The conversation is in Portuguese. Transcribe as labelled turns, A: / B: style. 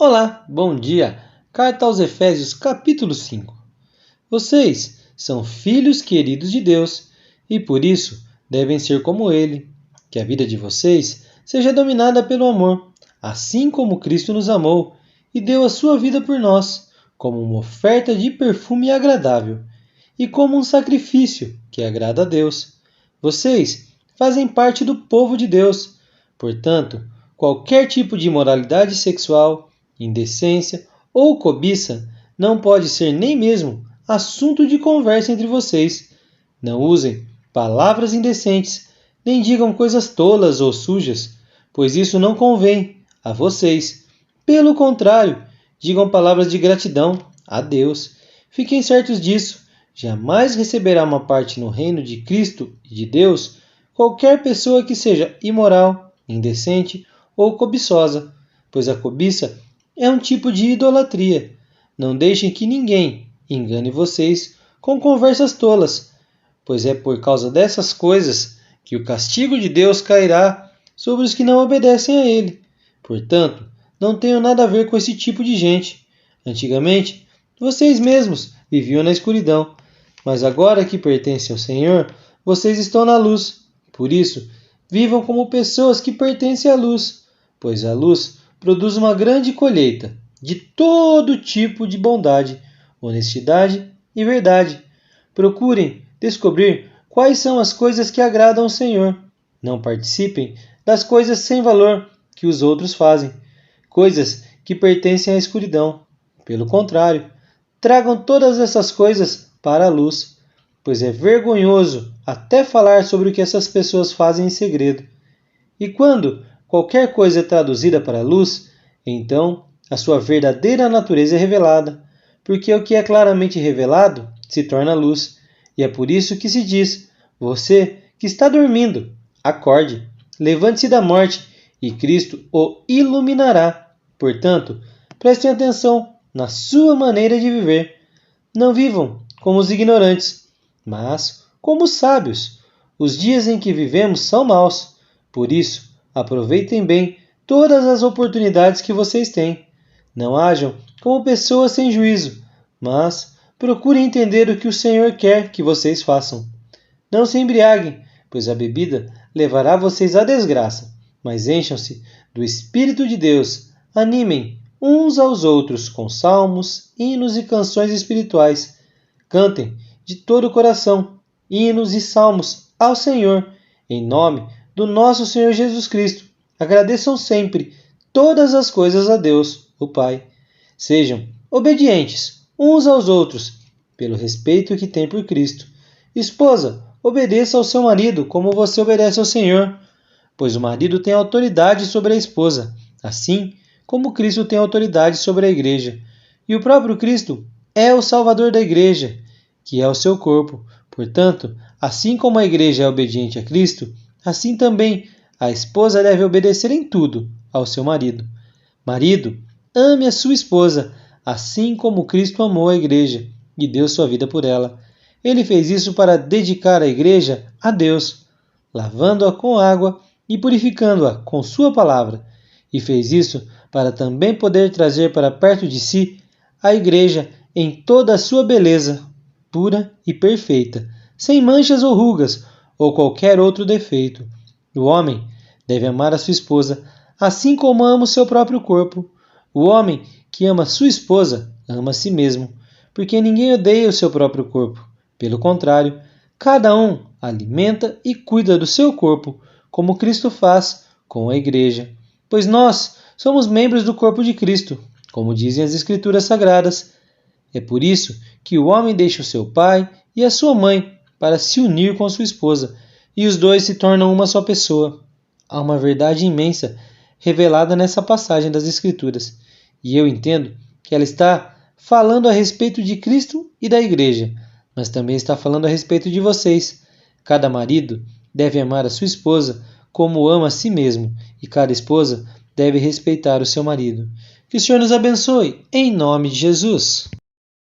A: Olá, bom dia. Carta aos Efésios, capítulo 5. Vocês são filhos queridos de Deus e por isso devem ser como Ele. Que a vida de vocês seja dominada pelo amor, assim como Cristo nos amou e deu a sua vida por nós, como uma oferta de perfume agradável e como um sacrifício que agrada a Deus. Vocês fazem parte do povo de Deus, portanto, qualquer tipo de imoralidade sexual, indecência ou cobiça não pode ser nem mesmo assunto de conversa entre vocês. Não usem palavras indecentes, nem digam coisas tolas ou sujas, pois isso não convém a vocês. Pelo contrário, digam palavras de gratidão a Deus. Fiquem certos disso. Jamais receberá uma parte no reino de Cristo e de Deus qualquer pessoa que seja imoral, indecente ou cobiçosa, pois a cobiça é um tipo de idolatria. Não deixem que ninguém engane vocês com conversas tolas, pois é por causa dessas coisas que o castigo de Deus cairá sobre os que não obedecem a Ele. Portanto, não tenham nada a ver com esse tipo de gente. Antigamente, vocês mesmos viviam na escuridão, mas agora que pertencem ao Senhor, vocês estão na luz. Por isso, vivam como pessoas que pertencem à luz, pois a luz produz uma grande colheita de todo tipo de bondade, honestidade e verdade. Procurem descobrir quais são as coisas que agradam ao Senhor. Não participem das coisas sem valor que os outros fazem, coisas que pertencem à escuridão. Pelo contrário, tragam todas essas coisas para a luz, pois é vergonhoso até falar sobre o que essas pessoas fazem em segredo. E quando qualquer coisa é traduzida para a luz, então a sua verdadeira natureza é revelada, porque o que é claramente revelado se torna luz. E é por isso que se diz: você que está dormindo, acorde, levante-se da morte, e Cristo o iluminará. Portanto, prestem atenção na sua maneira de viver. Não vivam como os ignorantes, mas como os sábios. Os dias em que vivemos são maus, por isso, aproveitem bem todas as oportunidades que vocês têm. Não hajam como pessoas sem juízo, mas procurem entender o que o Senhor quer que vocês façam. Não se embriaguem, pois a bebida levará vocês à desgraça, mas encham-se do Espírito de Deus. Animem uns aos outros com salmos, hinos e canções espirituais. Cantem de todo o coração hinos e salmos ao Senhor, em nome do nosso Senhor Jesus Cristo. Agradeçam sempre todas as coisas a Deus, o Pai. Sejam obedientes uns aos outros, pelo respeito que têm por Cristo. Esposa, obedeça ao seu marido como você obedece ao Senhor, pois o marido tem autoridade sobre a esposa, assim como Cristo tem autoridade sobre a igreja. E o próprio Cristo é o Salvador da igreja, que é o seu corpo. Portanto, assim como a igreja é obediente a Cristo, assim também a esposa deve obedecer em tudo ao seu marido. Marido, ame a sua esposa, assim como Cristo amou a igreja e deu sua vida por ela. Ele fez isso para dedicar a igreja a Deus, lavando-a com água e purificando-a com sua palavra. E fez isso para também poder trazer para perto de si a igreja em toda a sua beleza, pura e perfeita, sem manchas ou rugas ou qualquer outro defeito. O homem deve amar a sua esposa, assim como ama o seu próprio corpo. O homem que ama sua esposa ama a si mesmo, porque ninguém odeia o seu próprio corpo. Pelo contrário, cada um alimenta e cuida do seu corpo, como Cristo faz com a igreja. Pois nós somos membros do corpo de Cristo, como dizem as Escrituras Sagradas. É por isso que o homem deixa o seu pai e a sua mãe para se unir com a sua esposa, e os dois se tornam uma só pessoa. Há uma verdade imensa revelada nessa passagem das Escrituras, e eu entendo que ela está falando a respeito de Cristo e da igreja, mas também está falando a respeito de vocês. Cada marido deve amar a sua esposa como ama a si mesmo, e cada esposa deve respeitar o seu marido. Que o Senhor nos abençoe, em nome de Jesus.